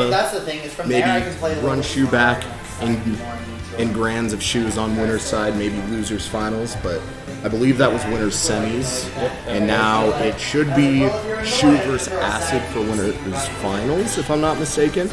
to that's the thing, is from maybe there I can play run Shu back in grands of Shu's on winner's side, maybe losers finals, but I believe that was winner's semis, and now it should be Shu versus AciD for winner's finals, if I'm not mistaken.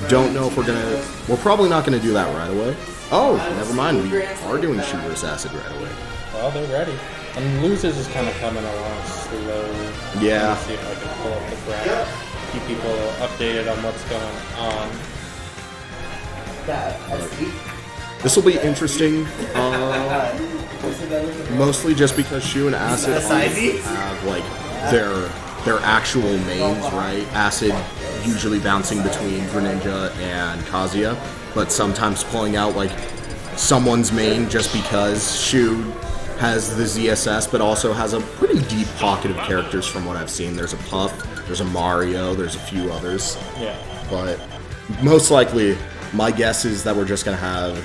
Don't know if we're probably not gonna do that right away. Oh, never mind, we are doing Shu versus AciD right away. Well, they're ready. And losers is kind of coming along slowly. Yeah. Let me see if I can pull up the graph, keep people updated on what's going on. This will be interesting, mostly just because Shu and AciD have like their actual mains, right? AciD usually bouncing between Greninja and Kazuya, but sometimes pulling out like someone's main just because Shu has the ZSS, but also has a pretty deep pocket of characters from what I've seen. There's a Puff, there's a Mario, there's a few others. Yeah. But most likely, my guess is that we're just going to have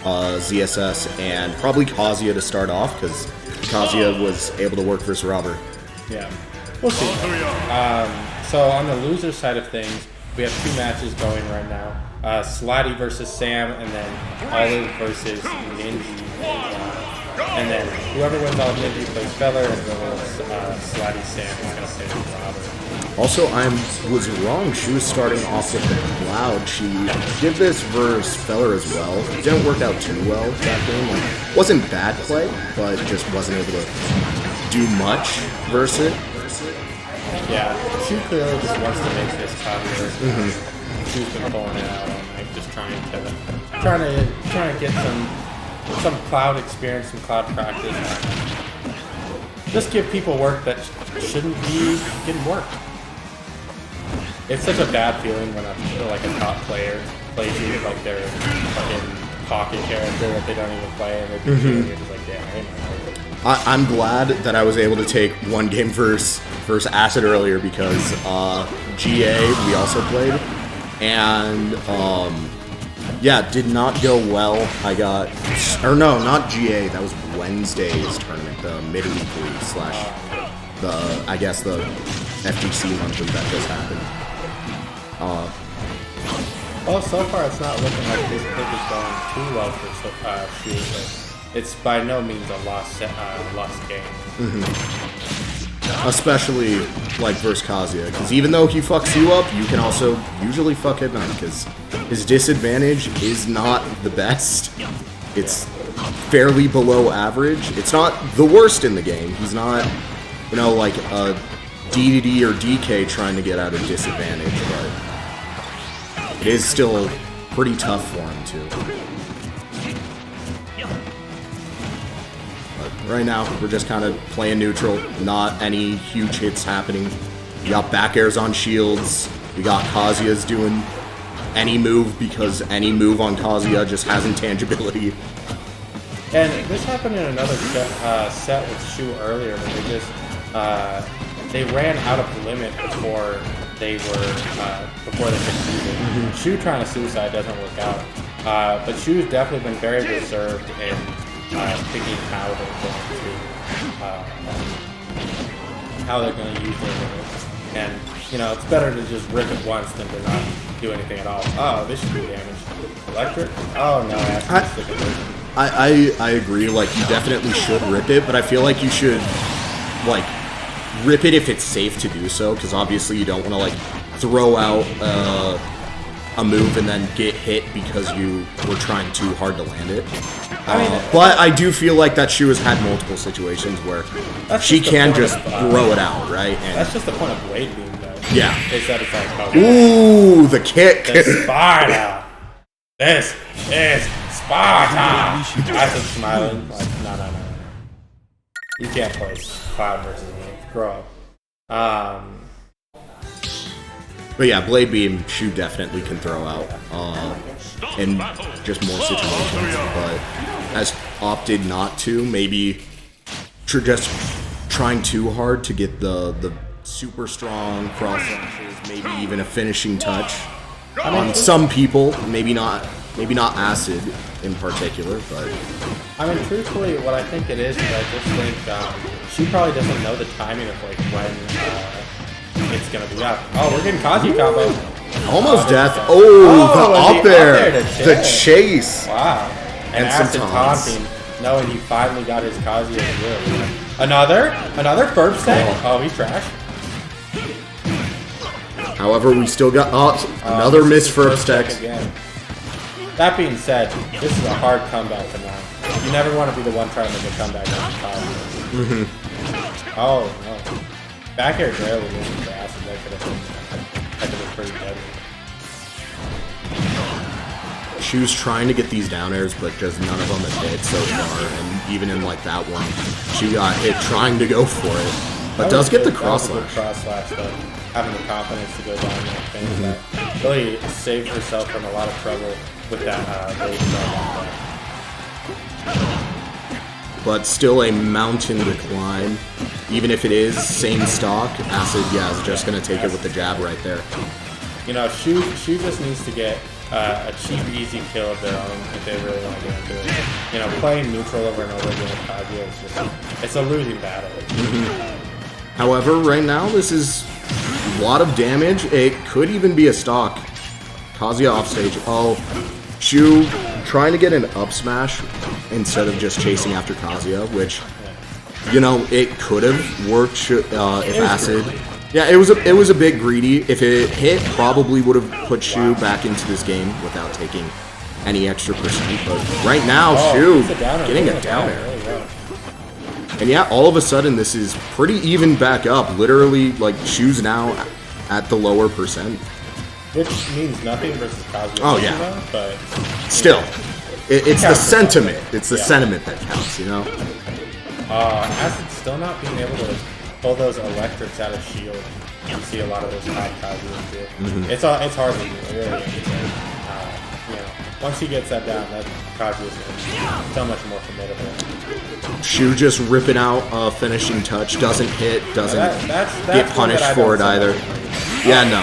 ZSS and probably Kazuya to start off, because Kazuya was able to work versus Robert. Yeah. We'll see. So on the loser side of things, we have 2 matches going right now. Slidey versus Sam, and then Olive versus Ninji. And then whoever wins all Ninja plays Feller, and whoever wins Slidey Sam is going to play Robert. Also, I was wrong. She was starting off with the Cloud. She did this versus Feller as well. It didn't work out too well that game. Like, wasn't bad play, but just wasn't able to do much versus it. Yeah, she clearly just wants to make this popular. She's been pulling it out all night, just trying to get some Cloud experience, some Cloud practice. Just give people work that shouldn't be getting work. It's such a bad feeling when a top player plays you like their fucking pocket character that they don't even play, and you're just like, damn, I know. I'm glad that I was able to take one game versus AciD earlier, because GA we also played, and yeah, did not go well. I got, or no, not GA. That was Wednesday's tournament, the mid-weekly / I guess the FGC monthly that just happened. Well, so far it's not looking like this pick is going too well for Shu, but it's by no means a lost game. Especially like versus Kazuya, because even though he fucks you up, you can also usually fuck him up, because his disadvantage is not the best. It's fairly below average. It's not the worst in the game. He's not, like a DDD or DK trying to get out of disadvantage, but it is still pretty tough for him too. Right now, we're just kind of playing neutral, not any huge hits happening. We got back airs on shields, we got Kazuya's doing any move, because any move on Kazuya just has intangibility. And this happened in another set with Shu earlier, where they just, they ran out of limit before they succeeded. Shu trying to suicide doesn't work out, but Shu's definitely been very reserved in picking how they're going to use their limits. And, it's better to just rip it once than to not do anything at all. Oh, this should do damage. Electric? Oh, no, I agree, like, you definitely should rip it, but I feel like you should, like, rip it if it's safe to do so, because obviously you don't want to, like, throw out a move and then get hit because you were trying too hard to land it. But I do feel like that Shu has had multiple situations where she can just throw it out, right? And that's just the point of Blade Beam, though. Yeah. They said it's like, oh, ooh, the kick! The Sparta! This is Sparta! I said smiling, like, no. You can't play Cloud versus me. Grow up. But yeah, Blade Beam, Shu definitely can throw out in just more situations, but has opted not to. Maybe just trying too hard to get the super strong cross slashes, maybe even a finishing touch on some people. Maybe not AciD in particular, but truthfully, what I think it is I just think she probably doesn't know the timing of like when it's gonna be up. Oh, we're getting Kaji combo. Almost death. The up up there. to The chase. Wow. And some AciD taunts. taunting, knowing he finally got his Kazuya to do it. Another Ferb stack? Oh, he's trash. However, we still got another missed Ferb stack. Again. That being said, this is a hard comeback for now. You never want to be the one trying to make a comeback on Kazuya. Oh, no. Back air barely wins for AciD. That could have been pretty deadly. Shu's trying to get these down airs, but just none of them have hit so far. And even in like that one, she got hit trying to go for it, but does get the cross slash. Cross slash, though. Having the confidence to go down that thing that really saved herself from a lot of trouble with that late But still a mountain decline. Even if it is same stock, AciD, is just going to take it with the jab right there. You know, Shu just needs to get a cheap, easy kill of their own if they really want to get into it. You know, playing neutral over and over again with Kazuya is just, it's a losing battle. However, right now, this is a lot of damage. It could even be a stock. Kazuya off stage. Oh, Shu trying to get an up smash instead of just chasing after Kazuya, which, you know, it could have worked if AciD. Yeah, it was a bit greedy. If it hit, probably would have put Shu back into this game without taking any extra percent. But right now, Shu getting a down air. And yeah, all of a sudden, this is pretty even back up. Literally, like, Shu's now at the lower percent. Which means nothing versus Kazuya. Oh, yeah. But still, it's the sentiment. It's the sentiment that counts, you know? AciD still not being able to pull those electrics out of shield. You see a lot of those top Kazuyas do. It's hard to do, it really is. You know, once he gets that down, that Kazuya's so much more formidable. Shu just ripping out a finishing touch, doesn't hit, doesn't get punished for it either. Yeah, no.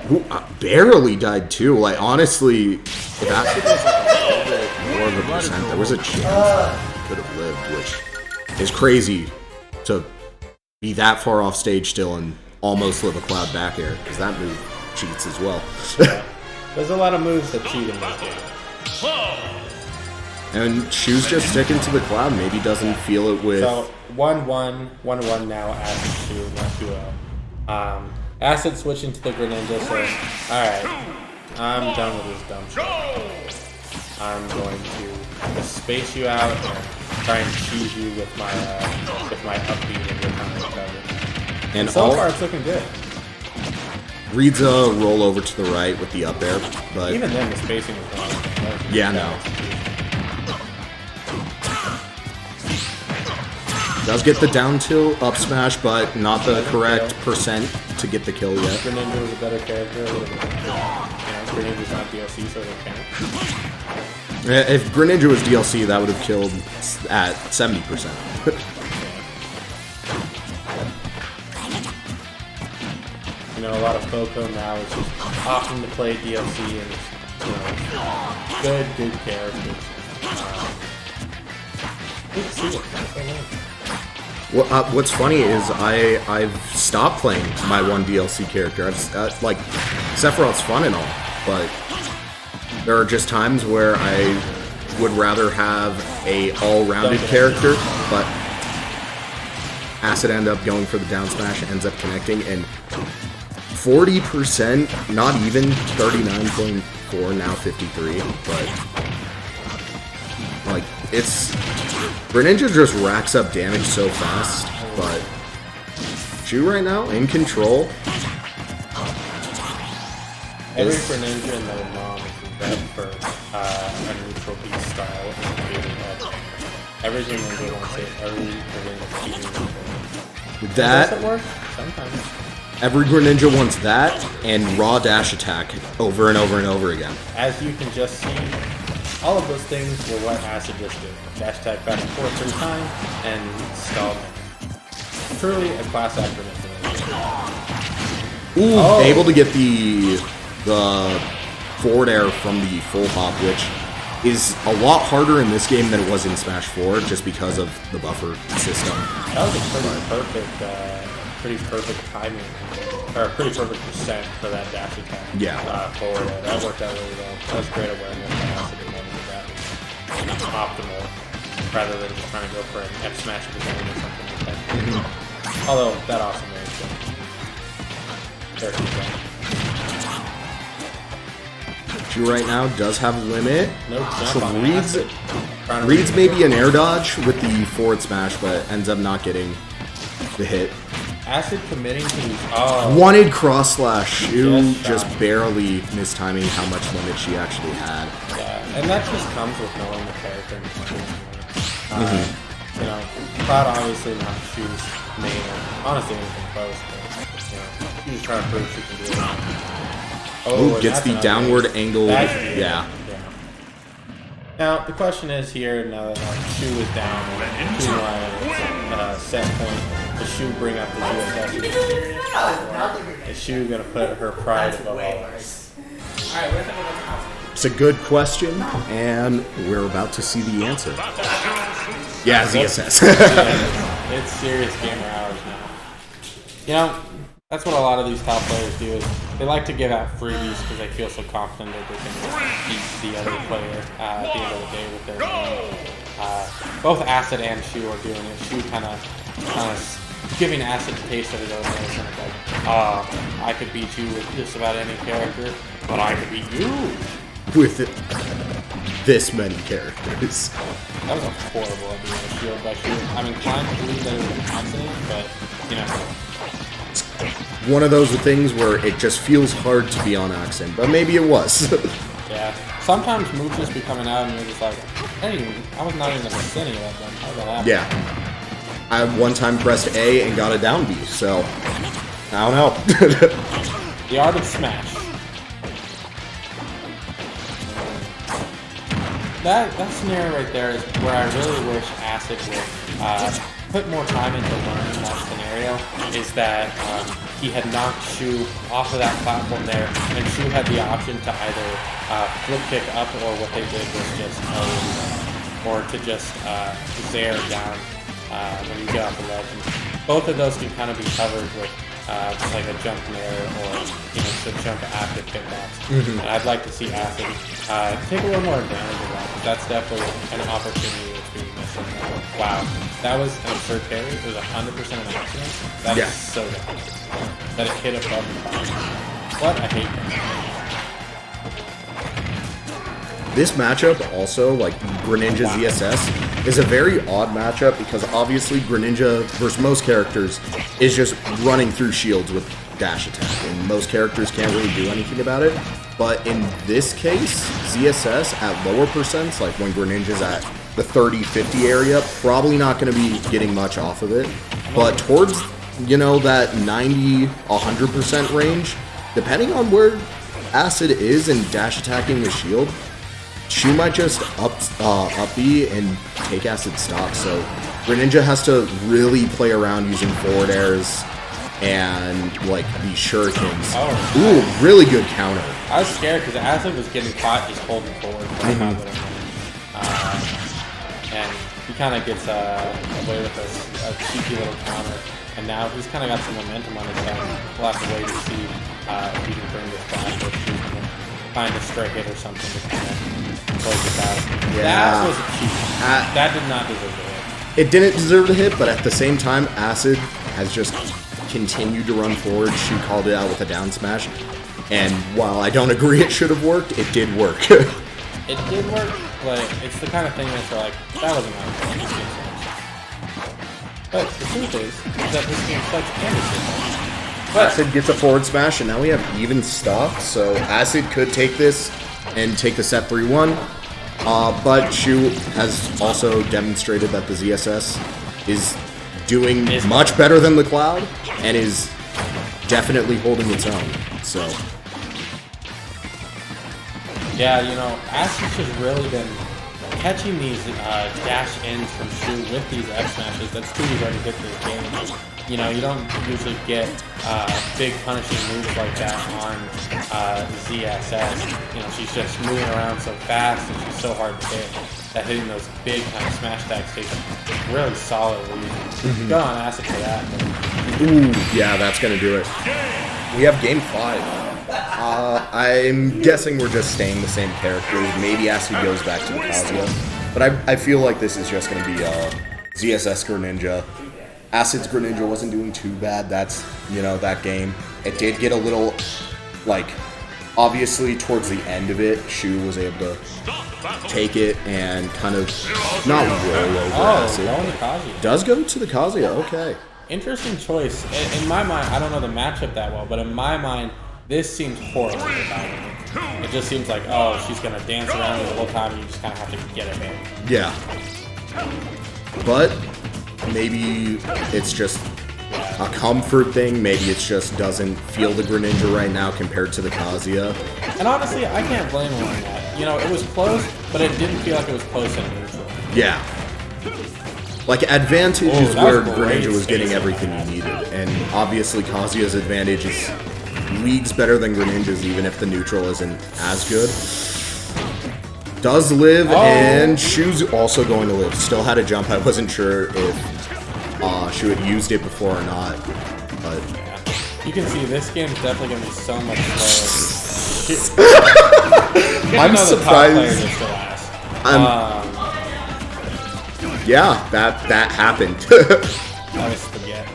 Who barely died too. Like, honestly, if AciD was like a little bit more of a percent, there was a chance that he could have lived, which is crazy to be that far off stage still and almost live a cloud back air, because that move cheats as well. There's a lot of moves that cheat in this game. And Shu's just sticking to the cloud. Maybe doesn't feel it with... So, 1-1 now, AciD 2, not 2-0. AciD switching to the Greninja, so, alright, I'm done with this dumb shit. I'm going to space you out and try and cheese you with my upbeat and your counter recovery. And so far, it's looking good. Reads a roll over to the right with the up air, but... Even then, the spacing was wrong. Yeah, no. Does get the down tilt up smash, but not the correct percent to get the kill yet. Greninja was a better character. Greninja's not DLC, so they can't. If Greninja was DLC, that would have killed at 70%. You know, a lot of Foco now is just opting to play DLC and, you know, good characters. Good to see it. What's funny is I've stopped playing my one DLC character. Like, Sephiroth's fun and all, but there are just times where I would rather have a all-rounded character, but AciD end up going for the down smash, ends up connecting, and 40%, not even 39.4, now 53, but like, Greninja just racks up damage so fast, but Shu right now, in control. Every Greninja and their mom is bet for a neutral beast style. Every Greninja wants it, every Greninja keeps that, does it work? Sometimes. Every Greninja wants that, and raw dash attack over and over and over again. As you can just see, all of those things were what AciD just did. Dash attack back and forth every time, and stall him. Truly a class act Ooh, able to get the forward air from the full hop, which is a lot harder in this game than it was in Smash 4, just because of the buffer system. That was a pretty perfect timing. or a pretty perfect percent for that dash attack. Yeah. Forward air. That worked out really well. That was great awareness by AciD in moment of that. And it's optimal rather than just trying to go for an F smash of his own or something like that. Although that also makes it. There he goes. Shu right now does have a limit. No jump on AciD. Reads maybe an air dodge with the forward smash, but ends up not getting the hit. AciD committing to these. Wanted cross slash. Shu Just just barely mistiming how much limit she actually had. Yeah, and that just comes with knowing the character and playing. You know, Cloud obviously not Shu's main, or honestly anything close, but you know, she's just trying to prove she can do it. Ooh, gets the downward angle. Yeah. Yeah. Now, the question is here, now that Shu is down, 2-line set point, does Shu bring up the USS? Is Shu going to put her pride above all else? It's a good question, and we're about to see the answer. Yeah, ZSS. Yeah, it's serious gamer hours now. You know, that's what a lot of these top players do, is they like to give out freebies because they feel so confident that they can beat the other player at the end of the day with their game. Both AciD and Shu are doing it. Shu kind of giving AciD a taste of his own medicine. Like, I could beat you with just about any character, but I could beat you with this many characters. That was a horrible idea to shield by Shu. I'm inclined to believe that it was an accident, but, you know. One of those things where it just feels hard to be on accident, but maybe it was. Yeah. Sometimes moves just be coming out and you're just like, hey, I was not in the vicinity of that then. How did that happen? Yeah. I one time pressed A and got a down B, so I don't know. The art of smash. That scenario right there is where I really wish AciD would put more time into learning that scenario, is that he had knocked Shu off of that platform there, and Shu had the option to either flip kick up, or what they did was just or to just zare down when you get off the ledge. And both of those can kind of be covered with just like a jump nair, or the jump after kickbacks. And I'd like to see AciD take a little more advantage of that. That's definitely an opportunity that's being missed. Wow, that was an absurd carry. It was 100% an accident. That is so dumb. That it hit above the bottom. What? I hate that. This matchup also, like Greninja ZSS, is a very odd matchup because obviously Greninja versus most characters is just running through shields with dash attack, and most characters can't really do anything about it. But in this case, ZSS at lower percents, like when Greninja's at the 30-50 area, probably not going to be getting much off of it. But towards, that 90-100% range, depending on where AciD is in dash attacking the shield, Shu might just up B and take AciD stock. So Greninja has to really play around using forward airs and like these shurikens. Ooh, really good counter. I was scared because AciD was getting caught just holding forward for a little minute. And he kind of gets away with a cheeky little counter. And now he's kind of got some momentum on his side. We'll have to wait to see if he can bring this back, or if he can find a straight hit or something to kind of close this out. Yeah. That was a cheat. That did not deserve the hit. It didn't deserve the hit, but at the same time, AciD has just continued to run forward. She called it out with a down smash. And while I don't agree it should have worked, it did work. It did work, but it's the kind of thing that's like, that wasn't my fault. But the truth is that this game sucks and it's AciD gets a forward smash, and now we have even stock, so AciD could take this and take the set 3-1. But Shu has also demonstrated that the ZSS is doing much better than the Cloud, and is definitely holding its own. So yeah, AciD's just really been catching these dash ins from Shu with these F smashes. That's two you've already hit this game. You don't usually get big punishing moves like that on ZSS. She's just moving around so fast and she's so hard to hit that hitting those big kind of smash tags takes really solid lead. Go on AciD for that. But ooh, yeah, that's gonna do it. We have game 5. I'm guessing we're just staying the same characters. Maybe AciD goes back to the Kazuya. But I feel like this is just going to be ZSS Greninja. AciD's Greninja wasn't doing too bad. That's, that game. It did get a little, obviously towards the end of it, Shu was able to take it and kind of not roll over AciD. Going to Kazuya. Does go to the Kazuya, okay. Interesting choice. In my mind, I don't know the matchup that well, but in my mind, this seems horrible about it. It just seems like, she's going to dance around the whole time and you just kind of have to get it in. Yeah. But maybe it's just a comfort thing. Maybe it just doesn't feel the Greninja right now compared to the Kazuya. And honestly, I can't blame him on that. It was close, but it didn't feel like it was close in neutral. Yeah. Advantage is where Greninja was getting everything he needed. And obviously Kazuya's advantage is leagues better than Greninja's, even if the neutral isn't as good. Does live, and Shu's also going to live. Still had a jump. I wasn't sure if Shu had used it before or not. But you can see this game is definitely going to be so much slower. I'm surprised. Yeah, that happened. I was spaghetti.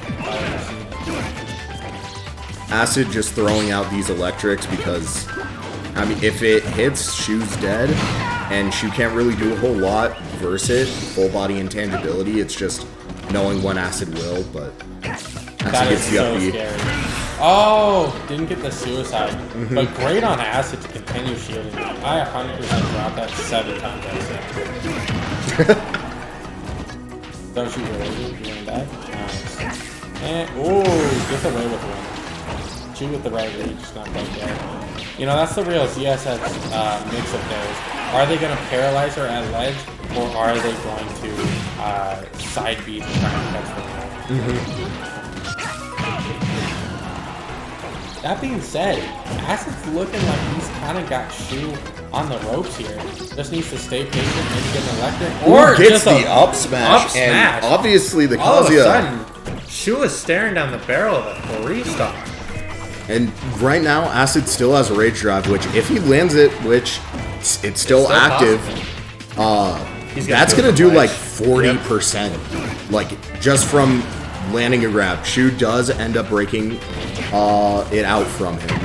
AciD just throwing out these electrics because, if it hits, Shu's dead, and Shu can't really do a whole lot versus it. Full body intangibility, it's just knowing when AciD will, but AciD gets the up B. Didn't get the suicide, but great on AciD to continue shielding. I 100% dropped that 7 times. Don't shoot your laser, you wanna die? Nice. And, gets away with one. Shoot with the right reach, not quite dead. That's the real ZSX mix-up there. Are they going to paralyze her at ledge, or are they going to side beat and try and catch her? That being said, AciD's looking like he's kind of got Shu on the ropes here. Just needs to stay patient, maybe get an electric, or gets the up smash, and obviously the Kazuya. All of a sudden, Shu is staring down the barrel of a 3-star. And right now, AciD still has a Rage Drive, which if he lands it, which it's still active, that's going to do 40%. Just from landing a grab. Shu does end up breaking it out from him.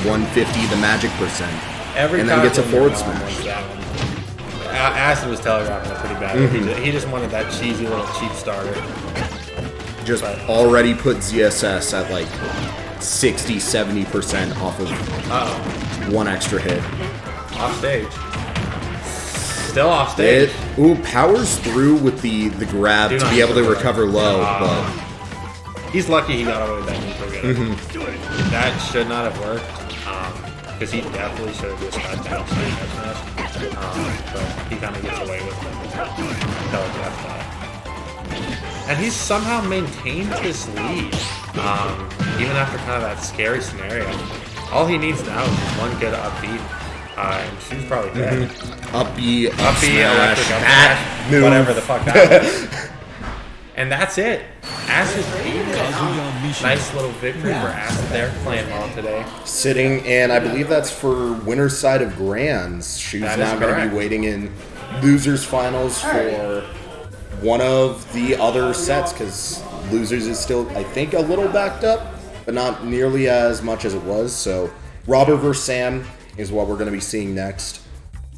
150, the magic percent. And then gets a forward smash. AciD was telegraphing it pretty bad. He just wanted that cheesy little cheap starter. Just already put ZSS at 60-70% off of one extra hit. Off stage. Still off stage. Powers through with the grab to be able to recover low, but he's lucky he got away with that neutral good. That should not have worked, because he definitely should have just got down smash. But he kind of gets away with it. Telegraph that. And he's somehow maintained his lead, even after kind of that scary scenario. All he needs now is just one good up B, and she's probably dead. Up B, electric, smash, whatever the fuck that is. And that's it. AciD nice little victory for AciD there, playing well today. Sitting, and I believe that's for winner's side of Grands. She's now going to be waiting in losers finals for one of the other sets, because losers is still, I think, a little backed up, but not nearly as much as it was. So Robert vs. Sam is what we're going to be seeing next.